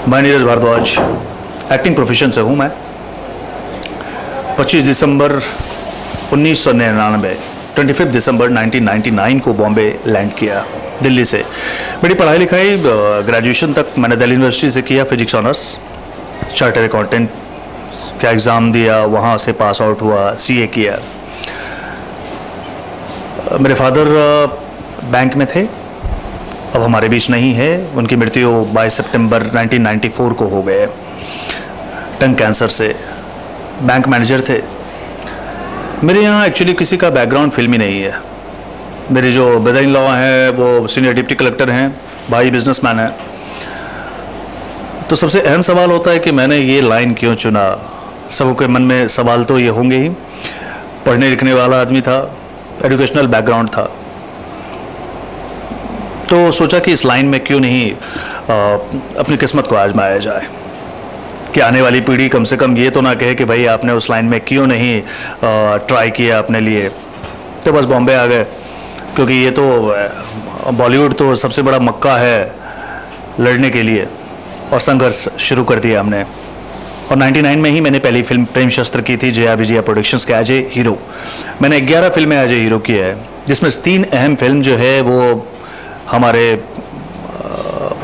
मैं Neeraj Bhardwaj, acting profession से हूँ मैं। 25 दिसंबर 1999, 25 दिसंबर 1999 को बॉम्बे लैंड किया दिल्ली से। मेरी पढ़ाई लिखाई ग्रेजुएशन तक मैंने दिल्ली यूनिवर्सिटी से किया, फिजिक्स ऑनर्स। चार्टर अकाउंटेंट का एग्ज़ाम दिया, वहाँ से पास आउट हुआ, सीए किया। मेरे फादर बैंक में थे, अब हमारे बीच नहीं है। उनकी मृत्यु 22 सितंबर 1994 को हो गए, टंग कैंसर से। बैंक मैनेजर थे। मेरे यहाँ एक्चुअली किसी का बैकग्राउंड फिल्मी नहीं है। मेरे जो ब्रदर इन लॉ हैं वो सीनियर डिप्टी कलेक्टर हैं, भाई बिजनेसमैन है। तो सबसे अहम सवाल होता है कि मैंने ये लाइन क्यों चुना। सबों के मन में सवाल तो ये होंगे ही। पढ़ने लिखने वाला आदमी था, एजुकेशनल बैकग्राउंड था, तो सोचा कि इस लाइन में क्यों नहीं अपनी किस्मत को आजमाया जाए, कि आने वाली पीढ़ी कम से कम ये तो ना कहे कि भाई आपने उस लाइन में क्यों नहीं ट्राई किया अपने लिए। तो बस बॉम्बे आ गए, क्योंकि ये तो बॉलीवुड तो सबसे बड़ा मक्का है लड़ने के लिए, और संघर्ष शुरू कर दिया हमने। और 99 में ही मैंने पहली फिल्म प्रेम शस्त्र की थी, जया विजया प्रोडक्शंस के एज ए हीरो। मैंने 11 फिल्में एज ए हीरो की है, जिसमें 3 अहम फिल्म जो है वो हमारे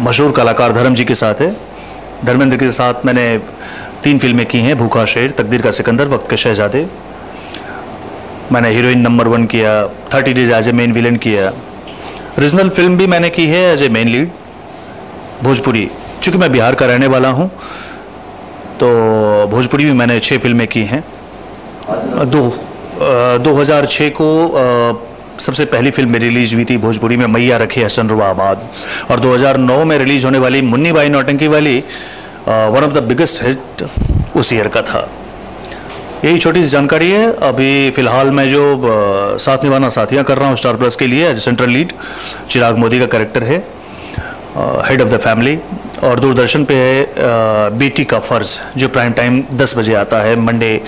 मशहूर कलाकार धर्म जी के साथ है। धर्मेंद्र के साथ मैंने 3 फिल्में की हैं, भूखा शेर, तकदीर का सिकंदर, वक्त के शहजादे। मैंने हीरोइन नंबर 1 किया, 30 days as a main villain किया। रीजनल फिल्म भी मैंने की है as a main lead, Bhojpuri. चूँकि मैं बिहार का रहने वाला हूँ, तो भोजपुरी भी मैंने 6 फिल्में की हैं। 2006 को सबसे पहली फिल्म मेरी रिलीज हुई थी भोजपुरी में, मैया रखे हसन रुबा आबाद। और 2009 में रिलीज होने वाली मुन्नी बाई नौटंकी वाली one of the biggest hit उस ईयर का था। यही छोटी सी जानकारी है। अभी फ़िलहाल मैं जो साथ निभाना साथियाँ कर रहा हूँ स्टार प्लस के लिए एज सेंट्रल लीड, चिराग मोदी का कैरेक्टर है, हेड ऑफ द फैमिली। और दूरदर्शन पे है बेटी का फ़र्ज़, जो प्राइम टाइम 10 बजे आता है, मंडे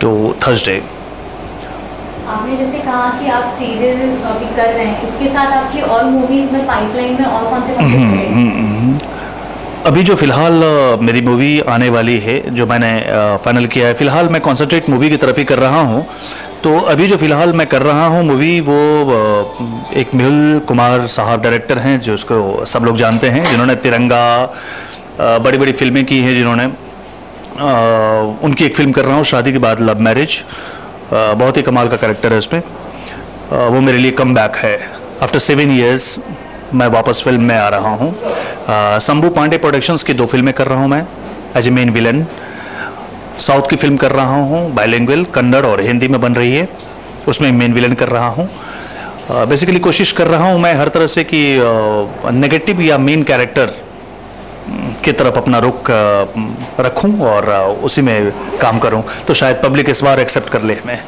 टू थर्सडे। आपने जैसे कहा कि आप सीरियल अभी कर रहे हैं, इसके साथ आपकी और मूवीज में पाइपलाइन में और कौन से अभी जो फ़िलहाल मेरी मूवी आने वाली है, जो मैंने फाइनल किया है, फ़िलहाल मैं कॉन्सेंट्रेट मूवी की तरफ ही कर रहा हूँ। तो अभी जो फ़िलहाल मैं कर रहा हूँ मूवी, वो एक मेहुल कुमार साहब डायरेक्टर हैं, जो उसको सब लोग जानते हैं, जिन्होंने तिरंगा, बड़ी बड़ी फिल्में की हैं जिन्होंने। उनकी एक फ़िल्म कर रहा हूँ, शादी के बाद लव मैरिज। बहुत ही कमाल का कैरेक्टर है उसमें। वो मेरे लिए कम बैक है। आफ्टर 7 ईयर्स मैं वापस फिल्म में आ रहा हूँ। शंभू पांडे प्रोडक्शंस की 2 फिल्में कर रहा हूँ मैं as a main villain. South की फिल्म कर रहा हूँ, बाइलिंगुअल, कन्नड़ और हिंदी में बन रही है, उसमें मेन विलन कर रहा हूँ। बेसिकली कोशिश कर रहा हूँ मैं हर तरह से कि नेगेटिव या मेन कैरेक्टर की तरफ अपना रुख रखूं और उसी में काम करूं, तो शायद पब्लिक इस बार एक्सेप्ट कर ले हमें।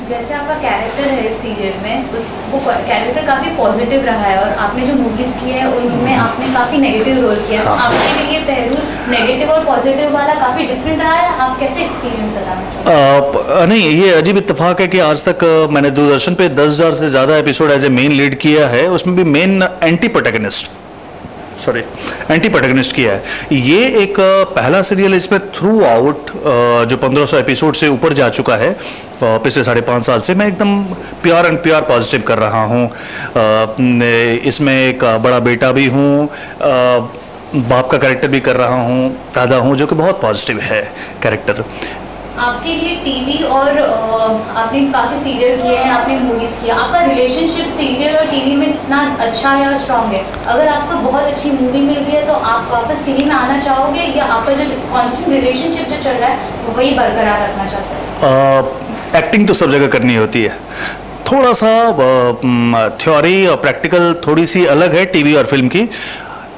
जैसे आपका कैरेक्टर है इस सीरियल में, वो कैरेक्टर काफ़ी पॉजिटिव रहा है, और आपने जो मूवीज़ की है उनमें आपने काफ़ी नेगेटिव रोल किया है। हाँ। आपके लिए पहलू नेगेटिव और पॉजिटिव वाला काफ़ी डिफरेंट रहा है। आप कैसे एक्सपीरियंस बताना चाहते? नहीं, ये अजीब इत्तेफाक है कि आज तक मैंने दूरदर्शन पे 10,000 से ज़्यादा episode as a main lead किया है, उसमें भी मेन एंटी प्रोटैगनिस्ट किया है। ये एक पहला सीरियल इसमें थ्रू आउट जो 1500 एपिसोड से ऊपर जा चुका है पिछले 5.5 साल से, मैं एकदम प्योर पॉजिटिव कर रहा हूँ। इसमें एक बड़ा बेटा भी हूँ, बाप का कैरेक्टर भी कर रहा हूँ, दादा हूँ, जो कि बहुत पॉजिटिव है कैरेक्टर। आपके लिए टीवी और आपने काफ़ी सीरियल किए हैं, आपने मूवीज़ किया, आपका रिलेशनशिप सीरियल और टीवी में कितना अच्छा है और स्ट्रॉन्ग है? अगर आपको बहुत अच्छी मूवी मिल गई है तो आप वापस टीवी में आना चाहोगे, या आपका जो कॉन्स्टेंट रिलेशनशिप जो चल रहा है वो वही बरकरार रखना चाहते हैं? एक्टिंग तो सब जगह करनी होती है। थोड़ा सा थ्योरी और प्रैक्टिकल थोड़ी सी अलग है टीवी और फिल्म की,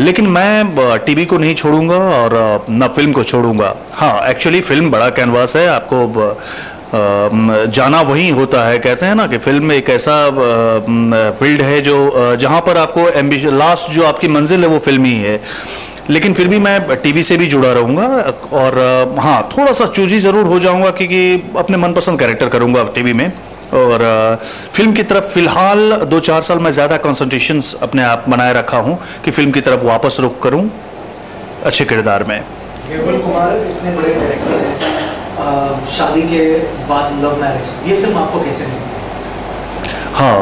लेकिन मैं टीवी को नहीं छोड़ूंगा और ना फिल्म को छोड़ूंगा। हाँ, एक्चुअली फिल्म बड़ा कैनवास है, आपको जाना वहीं होता है। कहते हैं ना कि फिल्म एक ऐसा फील्ड है जो जहाँ पर आपको एम्बिशन, लास्ट जो आपकी मंजिल है वो फिल्म ही है। लेकिन फिर भी मैं टीवी से भी जुड़ा रहूँगा, और हाँ, थोड़ा सा चूजी ज़रूर हो जाऊँगा, क्योंकि अपने मनपसंद कैरेक्टर करूँगा टीवी में। और फिल्म की तरफ फ़िलहाल 2-4 साल मैं ज़्यादा कॉन्सेंट्रेशन अपने आप बनाए रखा हूँ कि फिल्म की तरफ वापस रुख करूँ। अच्छे किरदार में। मेहुल कुमार इतने बड़े डायरेक्टर हैं, शादी के बाद लव मैरिज, ये फिल्म आपको कैसे मिली? हाँ,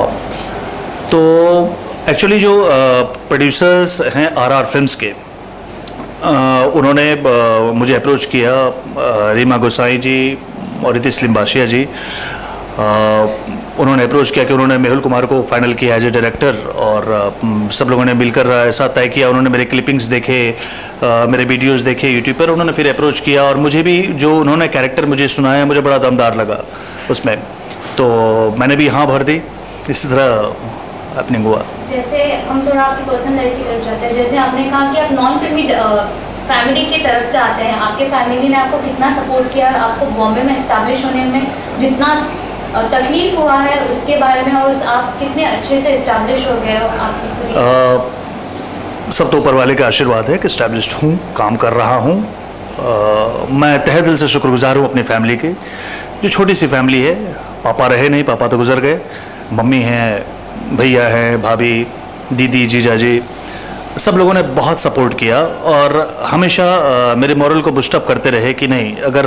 तो एक्चुअली जो प्रोड्यूसर्स हैं आरआर फिल्म्स के, उन्होंने मुझे अप्रोच किया, रीमा गोसाई जी और रितेश लिम्बाशिया जी, उन्होंने अप्रोच किया कि उन्होंने मेहुल कुमार को फाइनल किया एज ए डायरेक्टर, और सब लोगों ने मिलकर ऐसा तय किया। उन्होंने मेरे क्लिपिंग्स देखे, मेरे वीडियोस देखे यूट्यूब पर, उन्होंने फिर अप्रोच किया, और मुझे भी जो उन्होंने कैरेक्टर मुझे सुनाया मुझे बड़ा दमदार लगा उसमें, तो मैंने भी हाँ भर दी। इसी तरह अपने हुआ। जैसे हम थोड़ा आपकी पर्सनल लाइफ की तरफ जाते हैं, जैसे आपने कहा कि आप नॉन फिल्मी फैमिली की तरफ से आते हैं, आपके फैमिली ने आपको कितना सपोर्ट किया और आपको बॉम्बे में इस्टेब्लिश होने में जितना तकलीफ हुआ है उसके बारे में, और आप कितने अच्छे से इस्टेब्लिश हो गए हो आपकी? सब तो ऊपर वाले का आशीर्वाद है कि इस्टेब्लिश्ड हूँ, काम कर रहा हूँ। मैं तहे दिल से शुक्रगुजार हूँ अपनी फैमिली की, जो छोटी सी फैमिली है। पापा रहे नहीं, पापा तो गुजर गए, मम्मी हैं, भैया हैं, भाभी, दीदी, जीजा जी, सब लोगों ने बहुत सपोर्ट किया और हमेशा मेरे मॉरल को बूस्टअप करते रहे कि नहीं, अगर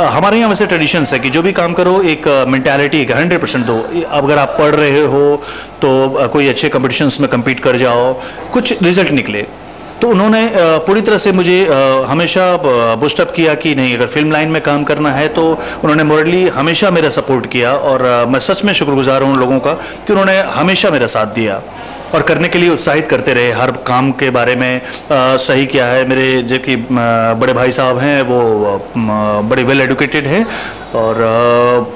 हमारे यहाँ वैसे ट्रेडिशंस है कि जो भी काम करो एक मेंटालिटी 100% दो। अगर आप पढ़ रहे हो तो कोई अच्छे कंपटीशंस में compete कर जाओ, कुछ रिजल्ट निकले। तो उन्होंने पूरी तरह से मुझे हमेशा बूस्टअप किया कि नहीं, अगर फिल्म लाइन में काम करना है तो उन्होंने मॉरली हमेशा मेरा सपोर्ट किया, और मैं सच में शुक्रगुजार हूँ उन लोगों का कि उन्होंने हमेशा मेरा साथ दिया और करने के लिए उत्साहित करते रहे हर काम के बारे में। सही क्या है, मेरे जो कि बड़े भाई साहब हैं वो बड़े वेल एडुकेटेड हैं, और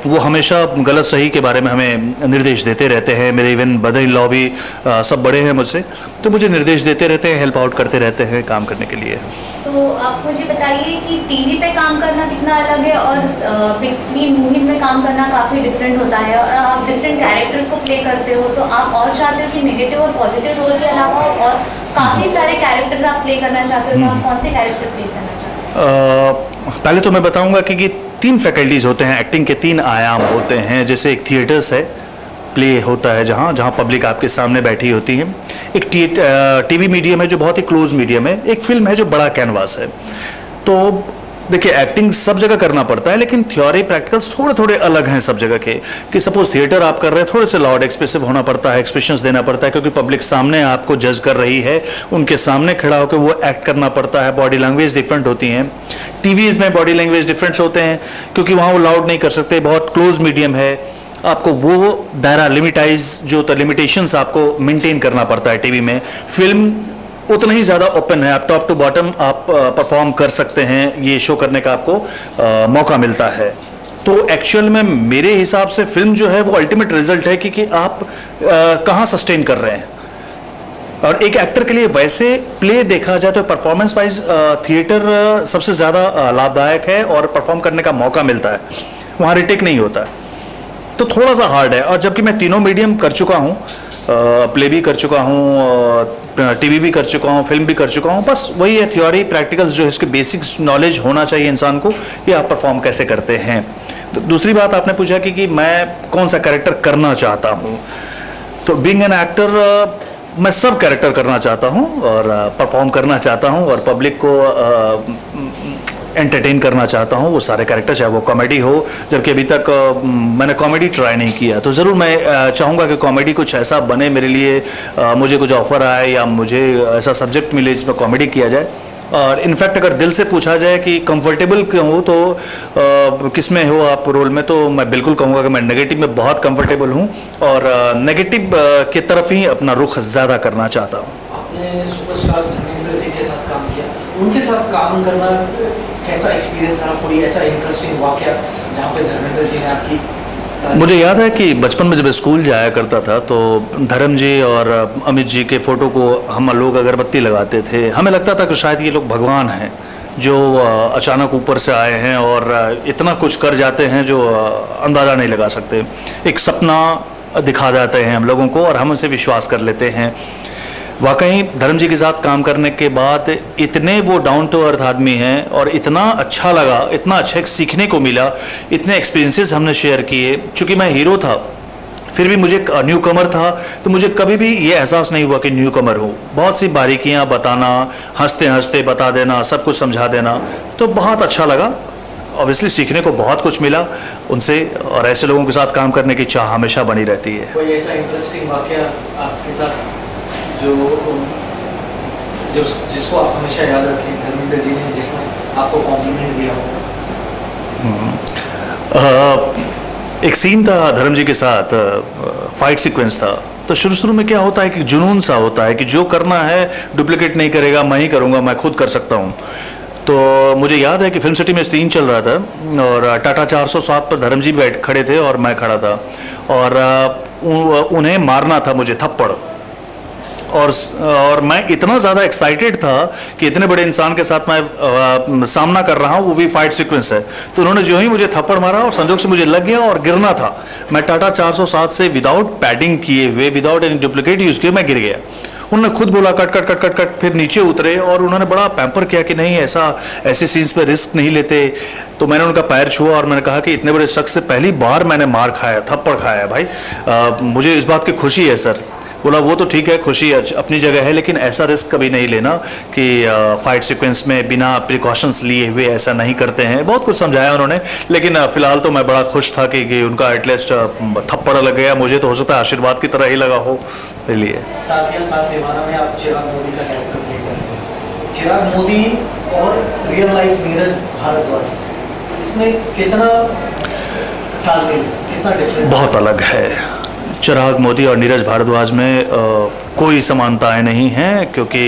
वो हमेशा गलत सही के बारे में हमें निर्देश देते रहते हैं। मेरे इवन बदर इन लॉ भी सब बड़े हैं मुझसे, तो मुझे निर्देश देते रहते हैं, हेल्प आउट करते रहते हैं काम करने के लिए। तो आप मुझे बताइए कि टीवी पे काम करना कितना अलग है और बिग स्क्रीन मूवीज़ में काम करना काफ़ी डिफरेंट होता है, और आप डिफरेंट कैरेक्टर्स को प्ले करते हो, तो आप और चाहते हो कि नेगेटिव और पॉजिटिव रोल के अलावा और काफ़ी सारे कैरेक्टर्स आप प्ले करना चाहते हो, तो आप कौन से कैरेक्टर प्ले करना चाहते हो? पहले तो मैं बताऊंगा कि 3 फैकल्टीज़ होते हैं, एक्टिंग के 3 आयाम होते हैं। जैसे एक थिएटर्स है, प्ले होता है जहाँ पब्लिक आपके सामने बैठी होती है। एक टीवी मीडियम है जो बहुत ही क्लोज मीडियम है। एक फिल्म है जो बड़ा कैनवास है। तो देखिए, एक्टिंग सब जगह करना पड़ता है, लेकिन थ्योरी प्रैक्टिकल्स थोड़े थोड़े अलग हैं सब जगह के। कि सपोज थिएटर आप कर रहे हैं, थोड़े से लाउड एक्सप्रेसिव होना पड़ता है, एक्सप्रेशंस देना पड़ता है, क्योंकि पब्लिक सामने आपको जज कर रही है, उनके सामने खड़ा होकर वो एक्ट करना पड़ता है। बॉडी लैंग्वेज डिफरेंट होती हैं। टीवी में बॉडी लैंग्वेज डिफरेंट होते हैं, क्योंकि वहाँ वो लाउड नहीं कर सकते, बहुत क्लोज मीडियम है। आपको वो दायरा लिमिटाइज जो होता है, लिमिटेशंस आपको मेंटेन करना पड़ता है। टीवी में फिल्म उतना ही ज़्यादा ओपन है, आप टॉप टू बॉटम आप परफॉर्म कर सकते हैं, ये शो करने का आपको मौका मिलता है। तो एक्चुअल में मेरे हिसाब से फिल्म जो है वो अल्टीमेट रिजल्ट है कि आप कहाँ सस्टेन कर रहे हैं। और एक एक्टर के लिए वैसे प्ले देखा जाए तो परफॉर्मेंस वाइज थिएटर सबसे ज़्यादा लाभदायक है और परफॉर्म करने का मौका मिलता है, वहाँ रिटेक नहीं होता है, तो थोड़ा सा हार्ड है। और जबकि मैं तीनों मीडियम कर चुका हूँ, प्ले भी कर चुका हूँ, टीवी भी कर चुका हूँ, फिल्म भी कर चुका हूँ, बस वही है थ्योरी प्रैक्टिकल्स जो है इसके बेसिक्स नॉलेज होना चाहिए इंसान को कि आप परफॉर्म कैसे करते हैं। तो दूसरी बात आपने पूछा कि मैं कौन सा कैरेक्टर करना चाहता हूँ, तो बीइंग एन एक्टर मैं सब कैरेक्टर करना चाहता हूँ और परफॉर्म करना चाहता हूँ और पब्लिक को एंटरटेन करना चाहता हूँ, वो सारे कैरेक्टर, चाहे वो कॉमेडी हो। जबकि अभी तक मैंने कॉमेडी ट्राई नहीं किया, तो ज़रूर मैं चाहूँगा कि कॉमेडी कुछ ऐसा बने मेरे लिए, मुझे कुछ ऑफर आए या मुझे ऐसा सब्जेक्ट मिले जिसमें कॉमेडी किया जाए। और इनफैक्ट अगर दिल से पूछा जाए कि कंफर्टेबल क्यों हो, तो किस में हो आप रोल में, तो मैं बिल्कुल कहूँगा कि मैं नेगेटिव में बहुत कंफर्टेबल हूँ और नेगेटिव की तरफ ही अपना रुख ज़्यादा करना चाहता हूँ। आपने सुपरस्टार धर्मेंद्र जी के साथ काम किया, उनके साथ काम करना कैसा एक्सपीरियंस रहा? कोई ऐसा इंटरेस्टिंग वाकया जहाँ पे धर्मेंद्र जी ने आपकी? मुझे याद है कि बचपन में जब स्कूल जाया करता था तो धर्म जी और अमित जी के फ़ोटो को हम लोग अगरबत्ती लगाते थे। हमें लगता था कि शायद ये लोग भगवान हैं जो अचानक ऊपर से आए हैं और इतना कुछ कर जाते हैं जो अंदाज़ा नहीं लगा सकते। एक सपना दिखा जाते हैं हम लोगों को और हम उसे विश्वास कर लेते हैं। वाकई धर्म जी के साथ काम करने के बाद इतने वो डाउन टू अर्थ आदमी हैं और इतना अच्छा लगा, इतना अच्छा सीखने को मिला, इतने एक्सपीरियंसेस हमने शेयर किए। चूँकि मैं हीरो था, फिर भी मुझे न्यू कमर था, तो मुझे कभी भी ये एहसास नहीं हुआ कि न्यू कमर हूँ। बहुत सी बारीकियाँ बताना, हंसते हंसते बता देना, सब कुछ समझा देना, तो बहुत अच्छा लगा। ऑब्वियसली सीखने को बहुत कुछ मिला उनसे, और ऐसे लोगों के साथ काम करने की चाह हमेशा बनी रहती है। कोई ऐसा इंटरेस्टिंग वाकया आपके साथ जो जिसको आप हमेशा याद रखें धर्मेंद्र जी ने, जिसमें आपको कॉम्प्लीमेंट दिया हो? एक सीन था धर्म जी के साथ, फाइट सीक्वेंस था। तो शुरू शुरू में क्या होता है कि जुनून सा होता है कि जो करना है डुप्लीकेट नहीं करेगा, मैं ही करूँगा, मैं खुद कर सकता हूँ। तो मुझे याद है कि फिल्म सिटी में सीन चल रहा था और टाटा 407 पर धर्म जी बैठ खड़े थे और मैं खड़ा था, और उन्हें मारना था मुझे थप्पड़, और मैं इतना ज़्यादा एक्साइटेड था कि इतने बड़े इंसान के साथ मैं सामना कर रहा हूँ, वो भी फाइट सीक्वेंस है। तो उन्होंने जो ही मुझे थप्पड़ मारा और संजोग से मुझे लग गया और गिरना था। मैं टाटा 407 से विदाउट पैडिंग किए हुए, विदाउट एनी डुप्लीकेट यूज़ किए मैं गिर गया। उन्होंने खुद बोला cut cut cut cut cut, फिर नीचे उतरे और उन्होंने बड़ा पैम्पर किया कि नहीं ऐसे सीन्स पे रिस्क नहीं लेते। तो मैंने उनका पैर छुआ और मैंने कहा कि इतने बड़े शख्स से पहली बार मैंने मार खाया, थप्पड़ खाया भाई, मुझे इस बात की खुशी है सर। बोला वो तो ठीक है, खुशी अपनी जगह है, लेकिन ऐसा रिस्क कभी नहीं लेना कि फाइट सीक्वेंस में बिना प्रिकॉशंस लिए हुए ऐसा नहीं करते हैं। बहुत कुछ समझाया उन्होंने, लेकिन फिलहाल तो मैं बड़ा खुश था कि उनका एटलीस्ट थप्पड़ लग गया। मुझे तो हो सकता है आशीर्वाद की तरह ही लगा हो मेरे लिए। साथ या साथ दीवाना में आप चिराग मोदी का कैरेक्टर प्ले कर रहे हैं। चिराग मोदी और रियल लाइफ नीरज भारद्वाज, इसमें कितना तालमेल है, कितना डिफरेंस? बहुत अलग है। चिराग मोदी और नीरज भारद्वाज में कोई समानताएं नहीं हैं, क्योंकि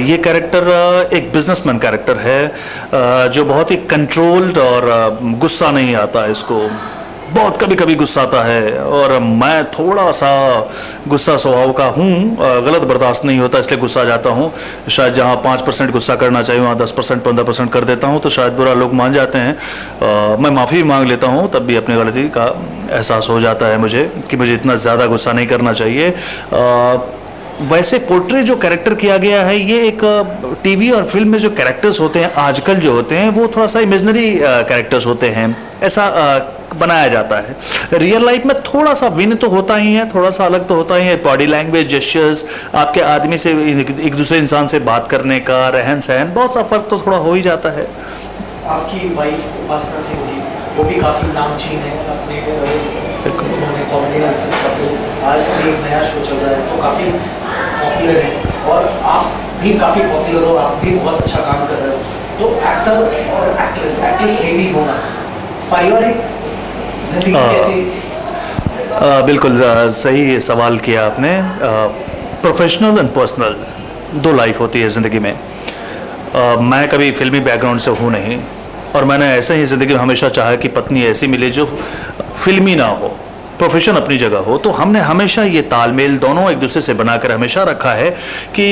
ये कैरेक्टर एक बिजनेसमैन कैरेक्टर है जो बहुत ही कंट्रोल्ड, और गुस्सा नहीं आता है इसको, बहुत कभी कभी गुस्सा आता है, और मैं थोड़ा सा गुस्सा स्वभाव का हूँ, गलत बर्दाश्त नहीं होता इसलिए गुस्सा आ जाता हूँ। शायद जहाँ 5% गुस्सा करना चाहिए वहाँ 10% 15% कर देता हूँ, तो शायद बुरा लोग मान जाते हैं। मैं माफ़ी मांग लेता हूँ, तब भी अपनी गलती का एहसास हो जाता है मुझे कि मुझे इतना ज़्यादा गुस्सा नहीं करना चाहिए। वैसे पोर्ट्रे जो कैरेक्टर किया गया है, ये एक टीवी और फिल्म में जो कैरेक्टर्स होते हैं आजकल जो होते हैं वो थोड़ा सा इमेजिनरी कैरेक्टर्स होते हैं, ऐसा बनाया जाता है। रियल लाइफ में थोड़ा सा विन तो होता ही है, थोड़ा सा अलग तो होता ही है। बॉडी लैंग्वेज, जेस्चर्स, आपके आदमी से एक दूसरे इंसान से बात करने का रहन सहन, बहुत सा फर्क तो थोड़ा हो ही जाता है। आपकी वाइफ उपासना सिंह जी, वो भी काफ़ी नामचीन है अपने, उन्होंने कॉमेडी आज भी एक नया शो चल रहा है तो काफ़ी पॉपुलर है, और आप भी काफ़ी पॉपुलर हो, आप भी बहुत अच्छा काम कर रहे हो। तो एक्टर और एक्ट्रेस हेवी होना, पारिवारिक जिंदगी कैसी? बिल्कुल सही सवाल किया आपने। प्रोफेशनल एंड पर्सनल दो लाइफ होती है ज़िंदगी में। मैं कभी फिल्मी बैकग्राउंड से हूँ नहीं, और मैंने ऐसे ही ज़िंदगी में हमेशा चाहा कि पत्नी ऐसी मिले जो फिल्मी ना हो, प्रोफेशन अपनी जगह हो। तो हमने हमेशा ये तालमेल दोनों एक दूसरे से बनाकर हमेशा रखा है कि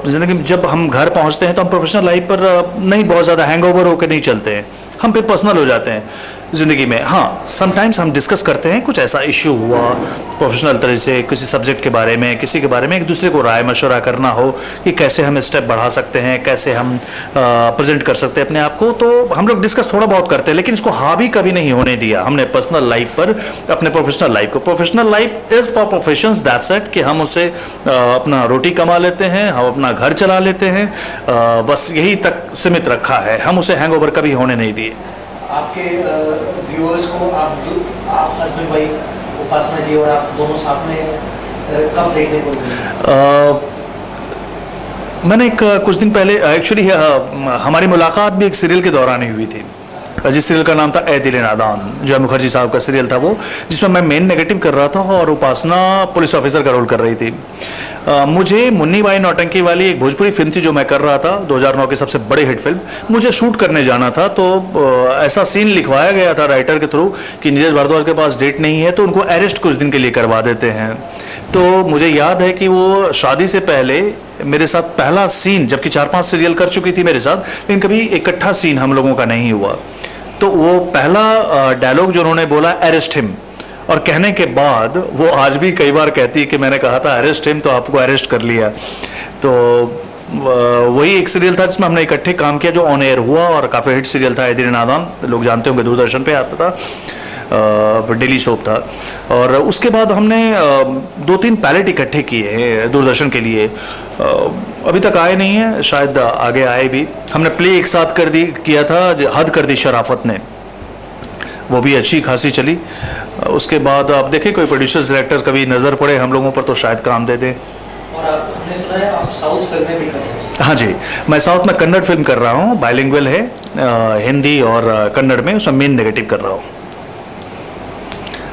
ज़िंदगी में जब हम घर पहुंचते हैं तो हम प्रोफेशनल लाइफ पर नहीं बहुत ज़्यादा हैंगओवर होकर नहीं चलते हैं, हम फिर पर्सनल हो जाते हैं ज़िंदगी में। हाँ, समटाइम्स हम डिस्कस करते हैं, कुछ ऐसा इश्यू हुआ प्रोफेशनल तरह से किसी सब्जेक्ट के बारे में, किसी के बारे में, एक दूसरे को राय मशवरा करना हो कि कैसे हम स्टेप बढ़ा सकते हैं, कैसे हम प्रेजेंट कर सकते हैं अपने आप को, तो हम लोग डिस्कस थोड़ा बहुत करते हैं, लेकिन इसको हावी कभी नहीं होने दिया हमने पर्सनल लाइफ पर अपने प्रोफेशनल लाइफ को। Professional life is for professions, that's it, कि हम उससे अपना रोटी कमा लेते हैं, हम अपना घर चला लेते हैं, बस यही तक सीमित रखा है, हम उसे हैंगओवर कभी होने नहीं दिए। आपके व्यूअर्स को आप हस्बैंड वाइफ उपासना जी और आप दोनों साथ में कब देखने को मिले? मैंने कुछ दिन पहले एक्चुअली हमारी मुलाकात भी एक सीरियल के दौरान ही हुई थी, जिस सीरियल का नाम था ए दिल नादान, जय मुखर्जी साहब का सीरियल था वो, जिसमें मैं मेन नेगेटिव कर रहा था और उपासना पुलिस ऑफिसर का रोल कर रही थी। मुझे मुन्नी बाई नौटंकी वाली एक भोजपुरी फिल्म थी जो मैं कर रहा था, 2009 की सबसे बड़ी हिट फिल्म, मुझे शूट करने जाना था। तो ऐसा सीन लिखवाया गया था राइटर के थ्रू कि नीरज भारद्वाज के पास डेट नहीं है तो उनको अरेस्ट कुछ दिन के लिए करवा देते हैं। तो मुझे याद है कि वो शादी से पहले मेरे साथ पहला सीन, जबकि 4-5 सीरियल कर चुकी थी मेरे साथ, लेकिन कभी इकट्ठा सीन हम लोगों का नहीं हुआ। तो वो पहला डायलॉग जो उन्होंने बोला, अरेस्ट हिम, और कहने के बाद वो आज भी कई बार कहती है कि मैंने कहा था अरेस्ट हिम तो आपको अरेस्ट कर लिया। तो वही एक सीरियल था जिसमें हमने इकट्ठे काम किया जो ऑन एयर हुआ और काफ़ी हिट सीरियल था ए दिल नादान, लोग जानते होंगे, दूरदर्शन पे आता था। डेली सोप था। और उसके बाद हमने 2-3 पायलट इकट्ठे किए हैं दूरदर्शन के लिए, अभी तक आए नहीं हैं, शायद आगे आए भी। हमने प्ले एक साथ किया था, हद कर दी शराफत ने, वो भी अच्छी खासी चली। उसके बाद आप देखें कोई प्रोड्यूसर्स डायरेक्टर्स कभी नज़र पड़े हम लोगों पर तो शायद काम दे दें। और हमने सुना है आप साउथ फिल्में भी कर रहे हैं। हाँ जी, मैं साउथ में कन्नड़ फिल्म कर रहा हूँ, बाइलिंगुअल है, हिंदी और कन्नड़ में, उसमें मेन नेगेटिव कर रहा हूँ।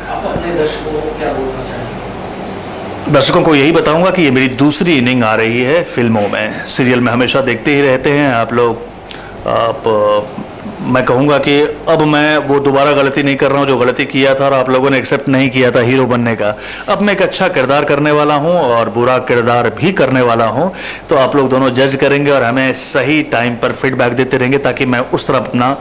आप अपने दर्शकों को क्या बोलना चाहेंगे? दर्शकों को यही बताऊंगा कि ये मेरी दूसरी इनिंग आ रही है फिल्मों में। सीरियल में हमेशा देखते ही रहते हैं आप लोग। मैं कहूँगा कि अब मैं वो दोबारा गलती नहीं कर रहा हूँ जो गलती किया था और आप लोगों ने एक्सेप्ट नहीं किया था हीरो बनने का। अब मैं एक अच्छा किरदार करने वाला हूँ और बुरा किरदार भी करने वाला हूँ, तो आप लोग दोनों जज करेंगे और हमें सही टाइम पर फीडबैक देते रहेंगे ताकि मैं उस तरफ अपना